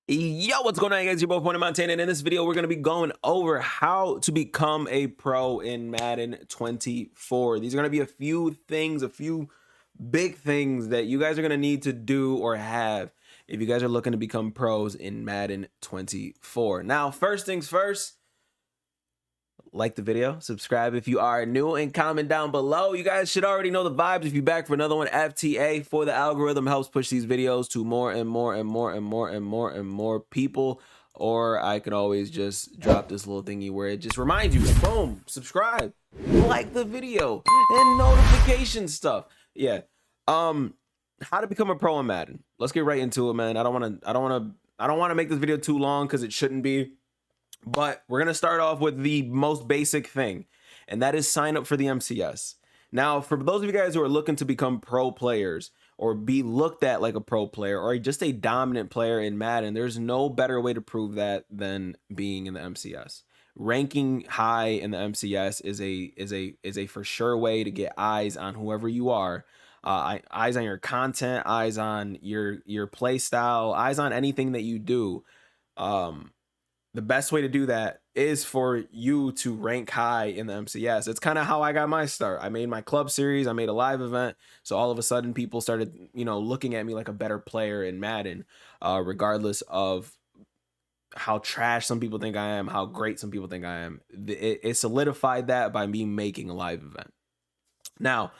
Yo, what's going on, guys? Your boy Point Montana, and in this video, we're going to be going over how to become a pro in Madden 24. These are going to be a few things, a few big things that you guys are going to need to do or have if you guys are looking to become pros in Madden 24. Now, first things first, like the video, subscribe if you are new, and comment down below. You guys should already know the vibes. If you're back for another one, FTA for the algorithm helps push these videos to more and more and more and more and more and more people. Or I could always just drop this little thingy where it just reminds you, boom, subscribe, like the video, and notification stuff. Yeah. How to become a pro in Madden. Let's get right into it, man. I don't want to make this video too long because it shouldn't be. But we're going to start off with the most basic thing, and that is sign up for the MCS. Now, for those of you guys who are looking to become pro players or be looked at like a pro player or just a dominant player in Madden, there's no better way to prove that than being in the MCS. Ranking high in the MCS is a for sure way to get eyes on whoever you are. Eyes on your content, eyes on your play style, eyes on anything that you do. The best way to do that is for you to rank high in the MCS. It's kind of how I got my start. I made my club series, I made a live event, so all of a sudden people started, looking at me like a better player in Madden, regardless of how trash some people think I am, how great some people think I am. It solidified that by me making a live event. Now,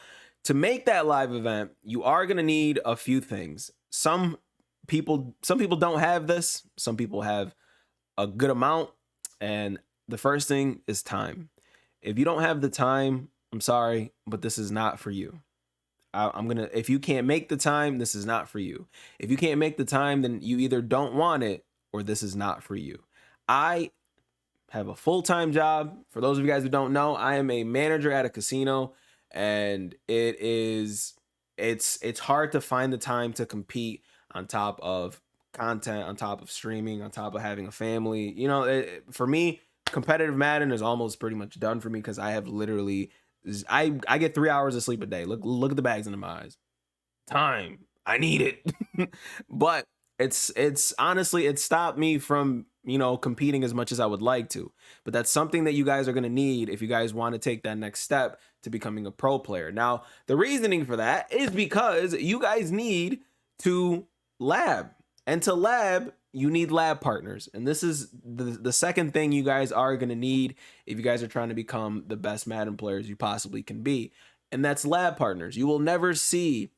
to make that live event, you are going to need a few things. Some people don't have this. Some people have a good amount, and the first thing is time. If you don't have the time, I'm sorry, but this is not for you. If you can't make the time, this is not for you. If you can't make the time, then you either don't want it or this is not for you. I have a full-time job. For those of you guys who don't know, I am a manager at a casino, and it's hard to find the time to compete on top of content, on top of streaming, on top of having a family. For me, competitive Madden is almost pretty much done for me because I have literally I get 3 hours of sleep a day. Look at the bags in my eyes. Time. I need it. But it's honestly, it stopped me from competing as much as I would like to. But that's something that you guys are going to need if you guys want to take that next step to becoming a pro player. Now, the reasoning for that is because you guys need to lab. And to lab, you need lab partners. And this is the second thing you guys are going to need if you guys are trying to become the best Madden players you possibly can be. And that's lab partners. You will never see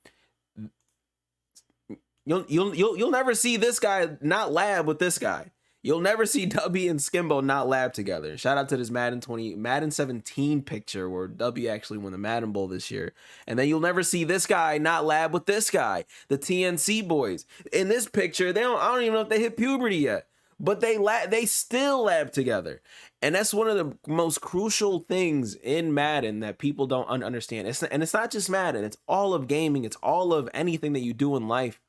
you'll never see this guy not lab with this guy. You'll never see W and Skimbo not lab together. Shout out to this Madden 17 picture where W actually won the Madden Bowl this year. And then you'll never see this guy not lab with this guy, the TNC boys. In this picture, I don't even know if they hit puberty yet, but they still lab together. And that's one of the most crucial things in Madden that people don't understand. It's not just Madden, it's all of gaming, it's all of anything that you do in life.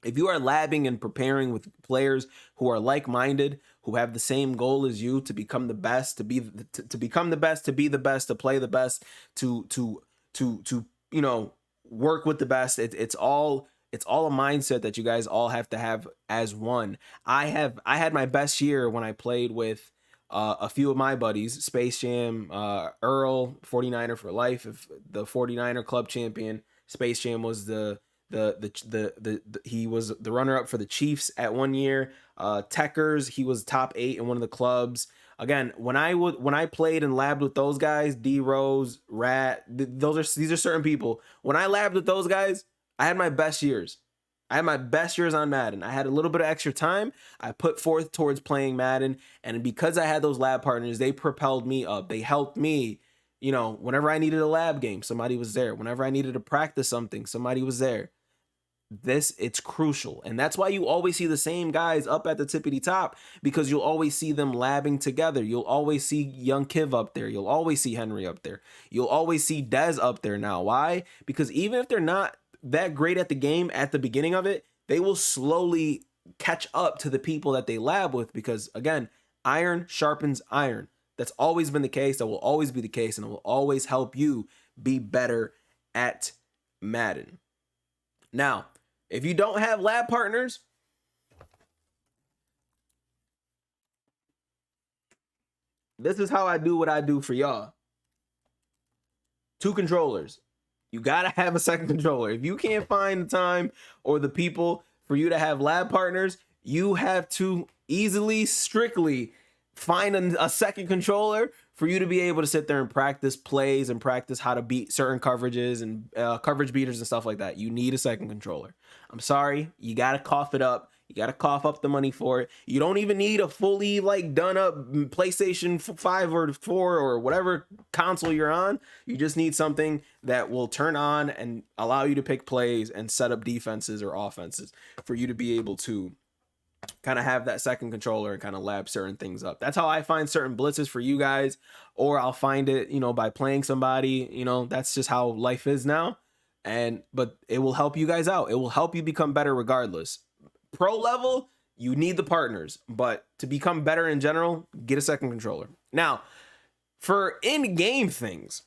If you are labbing and preparing with players who are like-minded, who have the same goal as you to become the best, to become the best, to be the best, to play the best, to work with the best, it's all a mindset that you guys all have to have as one. I had my best year when I played with a few of my buddies, Space Jam, Earl, 49er for life, if the 49er club champion. Space Jam was he was the runner-up for the Chiefs at one year. Techers, he was top 8 in one of the clubs. Again, when I played and labbed with those guys, D Rose, Rat, these are certain people. When I labbed with those guys, I had my best years. I had my best years on Madden. I had a little bit of extra time I put forth towards playing Madden, and because I had those lab partners, they propelled me up. They helped me. Whenever I needed a lab game, somebody was there. Whenever I needed to practice something, somebody was there. It's crucial, and that's why you always see the same guys up at the tippity top, because you'll always see them labbing together. You'll always see young Kiv up there. You'll always see Henry up there. You'll always see Dez up there now. Why? Because even if they're not that great at the game at the beginning of it, they will slowly catch up to the people that they lab with, because again, iron sharpens iron. That's always been the case. That will always be the case, and it will always help you be better at Madden. Now, if you don't have lab partners, this is how I do what I do for y'all. 2 controllers. You gotta have a second controller. If you can't find the time or the people for you to have lab partners, you have to easily, strictly find a second controller for you to be able to sit there and practice plays and practice how to beat certain coverages and coverage beaters and stuff like that. You need a second controller. I'm sorry, you gotta cough it up. You gotta cough up the money for it. You don't even need a fully like done up PlayStation 5 or 4 or whatever console you're on. You just need something that will turn on and allow you to pick plays and set up defenses or offenses for you to be able to kind of have that second controller and kind of lab certain things up. That's how I find certain blitzes for you guys, or I'll find it, you know, by playing somebody, you know, that's just how life is now. But it will help you guys out. It will help you become better regardless. Pro level, you need the partners, but to become better in general, get a second controller. Now, for in-game things,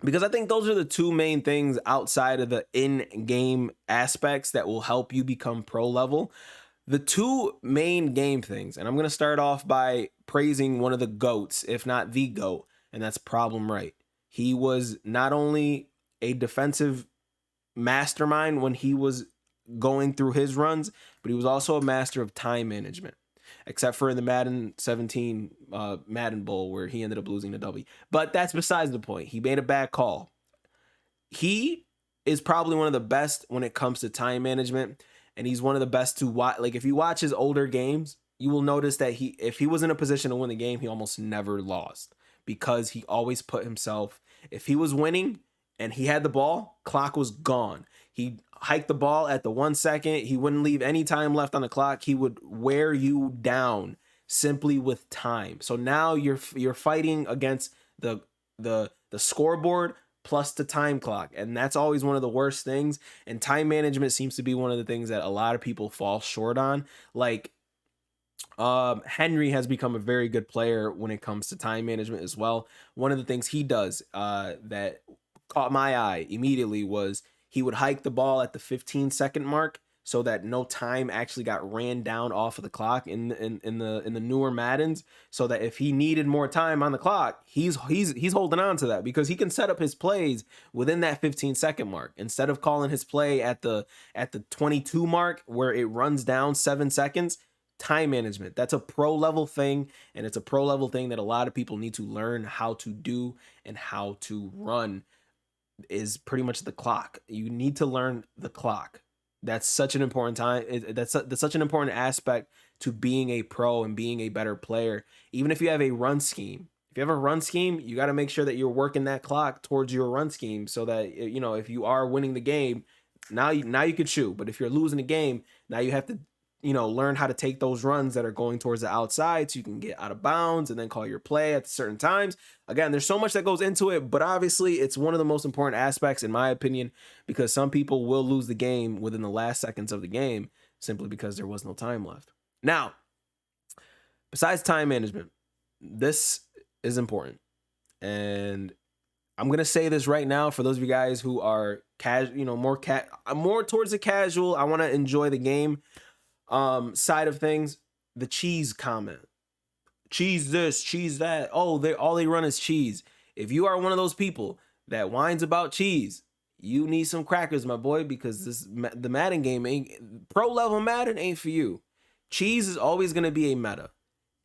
because I think those are the 2 main things outside of the in-game aspects that will help you become pro level. The 2 main game things, and I'm going to start off by praising one of the GOATs, if not the GOAT, and that's Problem Right. He was not only a defensive mastermind when he was going through his runs, but he was also a master of time management, except for in the Madden 17 Madden Bowl where he ended up losing the W. But that's besides the point. He made a bad call. He is probably one of the best when it comes to time management, and he's one of the best to watch. Like, if you watch his older games, you will notice that if he was in a position to win the game, he almost never lost, because he always put himself, if he was winning and he had the ball, clock was gone. He hiked the ball at the 1 second. He wouldn't leave any time left on the clock. He would wear you down simply with time. So now you're fighting against the scoreboard plus the time clock, and that's always one of the worst things. And time management seems to be one of the things that a lot of people fall short on. Like, Henry has become a very good player when it comes to time management as well. One of the things he does that caught my eye immediately was he would hike the ball at the 15-second mark so that no time actually got ran down off of the clock in the newer Maddens, so that if he needed more time on the clock, he's holding on to that, because he can set up his plays within that 15-second mark instead of calling his play at the 22 mark where it runs down 7 seconds. Time management, that's a pro level thing, and it's a pro level thing that a lot of people need to learn how to do and how to run, is pretty much the clock. You need to learn the clock. That's such an important time. That's such an important aspect to being a pro and being a better player. Even if you have a run scheme, you got to make sure that you're working that clock towards your run scheme, so that, you know, if you are winning the game, now you can shoot. But if you're losing the game, now you have to, you know, learn how to take those runs that are going towards the outside so you can get out of bounds and then call your play at certain times. Again, there's so much that goes into it, but obviously it's one of the most important aspects, in my opinion, because some people will lose the game within the last seconds of the game simply because there was no time left. Now, besides time management, this is important. And I'm going to say this right now for those of you guys who are casual, you know, more towards the casual, I want to enjoy the game side of things. The cheese comment, cheese this, cheese that, all they run is cheese. If you are one of those people that whines about cheese, you need some crackers, my boy, because the Madden game ain't pro level. Madden ain't for you. Cheese is always going to be a meta,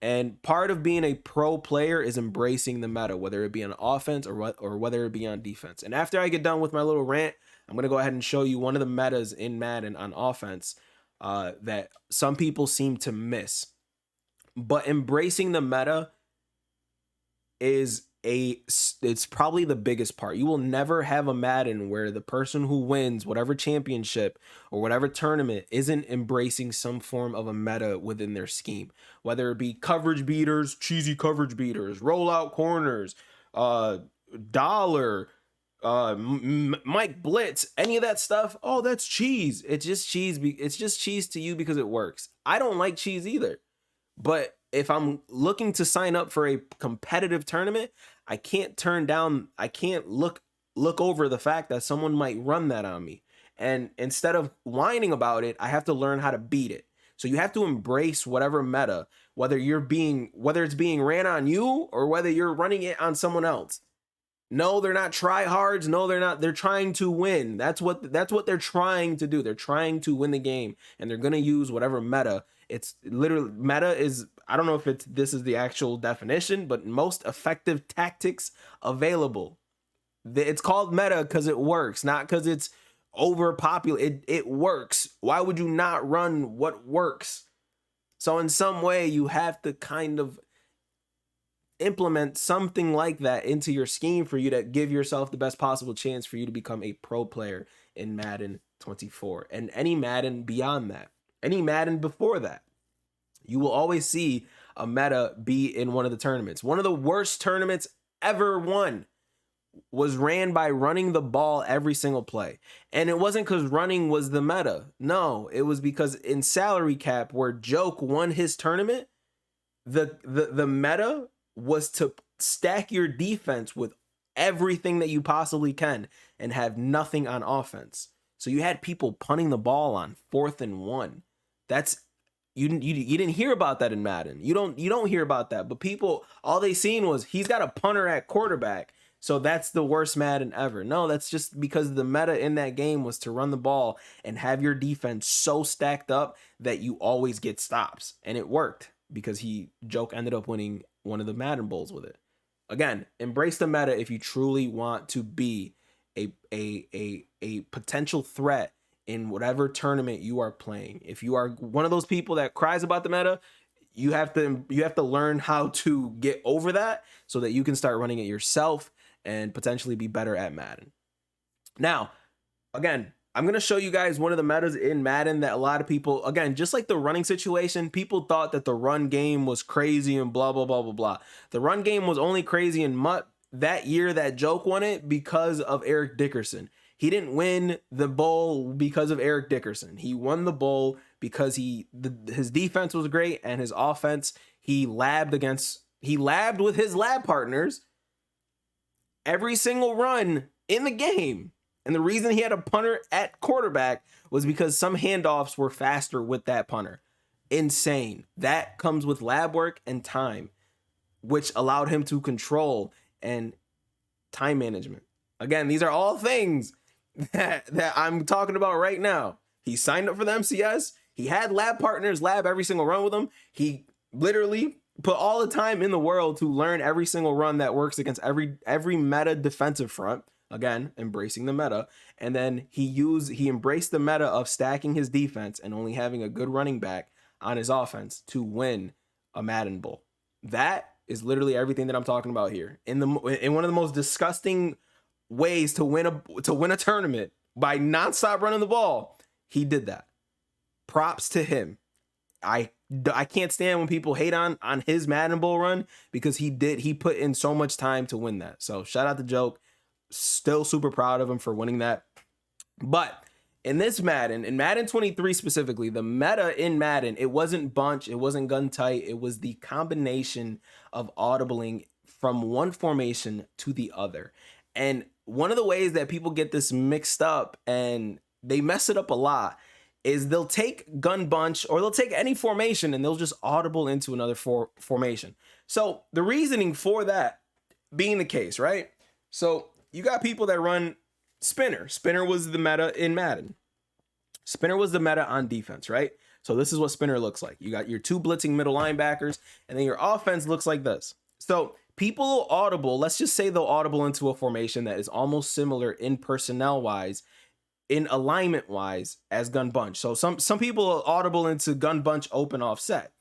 and part of being a pro player is embracing the meta, whether it be on offense or whether it be on defense. And after I get done with my little rant, I'm going to go ahead and show you one of the metas in Madden on offense that some people seem to miss. But embracing the meta it's probably the biggest part. You will never have a Madden where the person who wins whatever championship or whatever tournament isn't embracing some form of a meta within their scheme, whether it be coverage beaters, cheesy coverage beaters, rollout corners, dollar, Mike Blitz, any of that stuff. Oh, that's cheese. It's just cheese. It's just cheese to you because it works. I don't like cheese either. But if I'm looking to sign up for a competitive tournament, I can't look over the fact that someone might run that on me. And instead of whining about it, I have to learn how to beat it. So you have to embrace whatever meta, whether it's being ran on you or whether you're running it on someone else. No, they're not tryhards. No, they're not. They're trying to win. That's what they're trying to do. They're trying to win the game, and they're gonna use whatever meta. It's literally meta is. I don't know if this is the actual definition, but most effective tactics available. It's called meta because it works, not because it's overpopulated. It works. Why would you not run what works? So in some way, you have to kind of implement something like that into your scheme for you to give yourself the best possible chance for you to become a pro player in Madden 24 and any Madden beyond that, any Madden before that. You will always see a meta be in one of the tournaments. One of the worst tournaments ever won was ran by running the ball every single play. And it wasn't because running was the meta. No, it was because in salary cap, where Joke won his tournament, the meta was to stack your defense with everything that you possibly can and have nothing on offense. So you had people punting the ball on 4th and 1. That's you didn't hear about that in Madden. You don't hear about that. But people, all they seen was he's got a punter at quarterback. So that's the worst Madden ever. No, that's just because the meta in that game was to run the ball and have your defense so stacked up that you always get stops. And it worked because Joke ended up winning one of the Madden Bowls with it. Again, embrace the meta if you truly want to be a potential threat in whatever tournament you are playing. If you are one of those people that cries about the meta, you have to learn how to get over that so that you can start running it yourself and potentially be better at Madden. Now, again, I'm going to show you guys one of the metas in Madden that a lot of people, again, just like the running situation, people thought that the run game was crazy and blah, blah, blah, blah, blah. The run game was only crazy in that year that Joke won it because of Eric Dickerson. He didn't win the bowl because of Eric Dickerson. He won the bowl because his defense was great and his offense, he labbed with his lab partners every single run in the game. And the reason he had a punter at quarterback was because some handoffs were faster with that punter. Insane. That comes with lab work and time, which allowed him to control and time management. Again, these are all things that I'm talking about right now. He signed up for the MCS. He had lab partners lab every single run with him. He literally put all the time in the world to learn every single run that works against every meta defensive front. Again, embracing the meta. And then he embraced the meta of stacking his defense and only having a good running back on his offense to win a Madden Bowl. That is literally everything that I'm talking about here. In one of the most disgusting ways to win a tournament by nonstop running the ball, he did that. Props to him. I can't stand when people hate on his Madden Bowl run because he put in so much time to win that. So shout out to Joke. Still super proud of him for winning that. But in this Madden, in Madden 23 specifically, the meta in Madden, it wasn't bunch, it wasn't gun tight, it was the combination of audibling from one formation to the other. And one of the ways that people get this mixed up and they mess it up a lot is they'll take gun bunch or they'll take any formation and they'll just audible into another formation. So the reasoning for that being the case, right? So you got people that run spinner. Spinner was the meta in Madden. Spinner was the meta on defense, right? So this is what spinner looks like. You got your 2 blitzing middle linebackers, and then your offense looks like this. So people audible, let's just say they'll audible into a formation that is almost similar in personnel-wise, in alignment-wise as gun bunch. So some people audible into gun bunch open offset.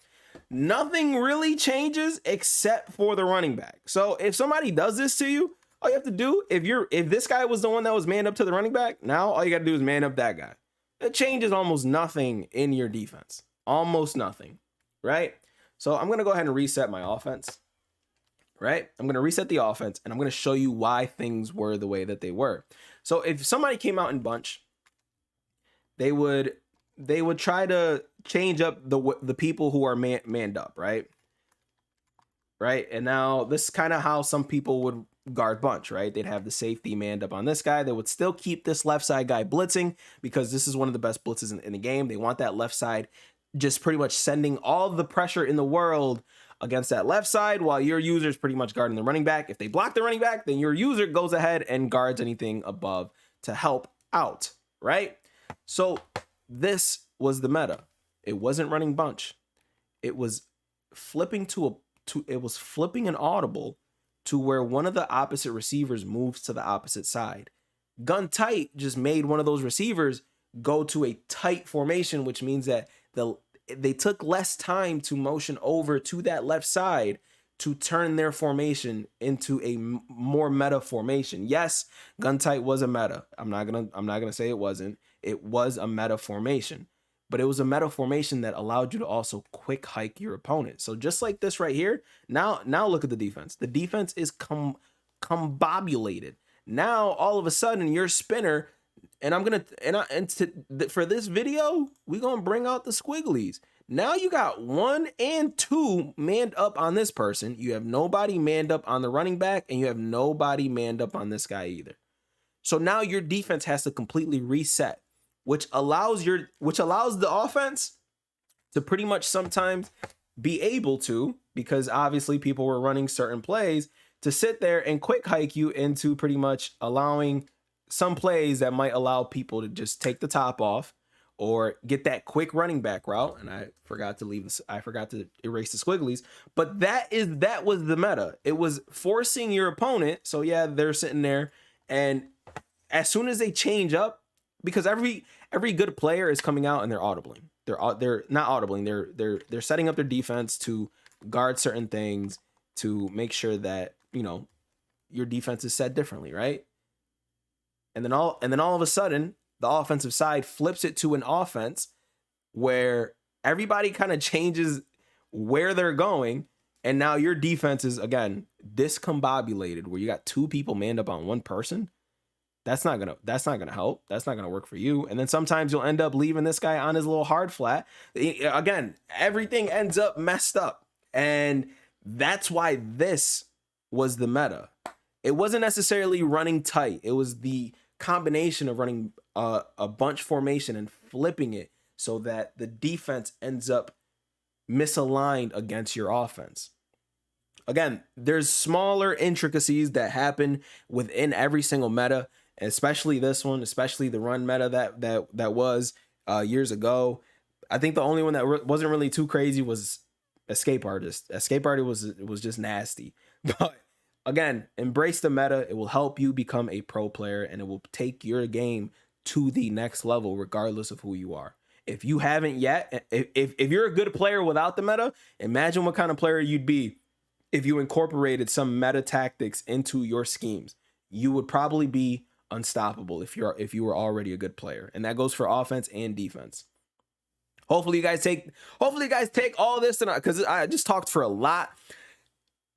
Nothing really changes except for the running back. So if somebody does this to you, all you have to do, if this guy was the one that was manned up to the running back, now all you got to do is man up that guy. It changes almost nothing in your defense. Almost nothing, right? So I'm going to go ahead and reset my offense, right? I'm going to reset the offense, and I'm going to show you why things were the way that they were. So if somebody came out in bunch, they would try to change up the people who are manned up, right? Right? And now this is kind of how some people would guard bunch, right? They'd have the safety manned up on this guy. They would still keep this left side guy blitzing because this is one of the best blitzes in the game. They want that left side just pretty much sending all the pressure in the world against that left side while your user is pretty much guarding the running back. If they block the running back, then your user goes ahead and guards anything above to help out, right? So this was the meta. It wasn't running bunch. It was flipping it was flipping an audible to where one of the opposite receivers moves to the opposite side. Gun tight just made one of those receivers go to a tight formation, which means that they took less time to motion over to that left side to turn their formation into a more meta formation. Yes, gun tight was a meta. I'm not gonna say it wasn't. It was a meta formation, but it was a meta formation that allowed you to also quick hike your opponent. So just like this right here, now look at the defense. The defense is combobulated. Now all of a sudden your spinner, and for this video, we're gonna bring out the squigglies. Now you got 1 and 2 manned up on this person. You have nobody manned up on the running back, and you have nobody manned up on this guy either. So now your defense has to completely reset, which allows the offense to pretty much sometimes be able to, because obviously people were running certain plays, to sit there and quick hike you into pretty much allowing some plays that might allow people to just take the top off or get that quick running back route. And I forgot to erase the squigglies, but that was the meta. It was forcing your opponent. So yeah, they're sitting there, and as soon as they change up, because every good player is coming out and they're audibling. They're not audibling. They're setting up their defense to guard certain things to make sure that, you know, your defense is set differently, right? And then all of a sudden, the offensive side flips it to an offense where everybody kind of changes where they're going, and now your defense is again discombobulated, where you got 2 people manned up on one person. That's not gonna help. That's not gonna work for you. And then sometimes you'll end up leaving this guy on his little hard flat. Again, everything ends up messed up, and that's why this was the meta. It wasn't necessarily running tight. It was the combination of running a bunch formation and flipping it so that the defense ends up misaligned against your offense. Again, there's smaller intricacies that happen within every single meta, especially this one, especially the run meta that was years ago. I think the only one that wasn't really too crazy was Escape Artist. Escape Artist was just nasty. But again, embrace the meta. It will help you become a pro player, and it will take your game to the next level, regardless of who you are. If you haven't yet, if you're a good player without the meta, imagine what kind of player you'd be if you incorporated some meta tactics into your schemes. You would probably be unstoppable if you were already a good player, and that goes for offense and defense. Hopefully you guys take all this, and because I just talked for a lot,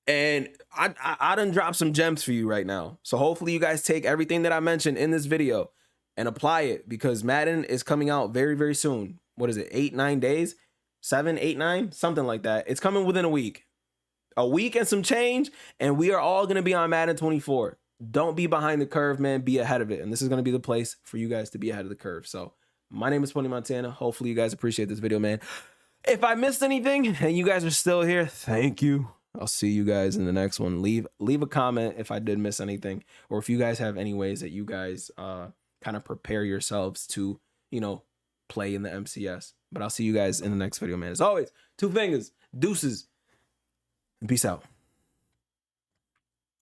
and I done dropped some gems for you right now. So hopefully you guys take everything that I mentioned in this video and apply it, because Madden is coming out very, very soon. What is it? 8-9 days? 7, 8, 9? Something like that. It's coming within a week and some change, and we are all going to be on Madden 24. Don't be behind the curve, man. Be ahead of it. And this is going to be the place for you guys to be ahead of the curve. So my name is Pony Montana. Hopefully you guys appreciate this video, man. If I missed anything and you guys are still here, thank you. I'll see you guys in the next one. Leave a comment if I did miss anything, or if you guys have any ways that you guys kind of prepare yourselves to, you know, play in the MCS. But I'll see you guys in the next video, man. As always, 2 fingers, deuces, and peace out.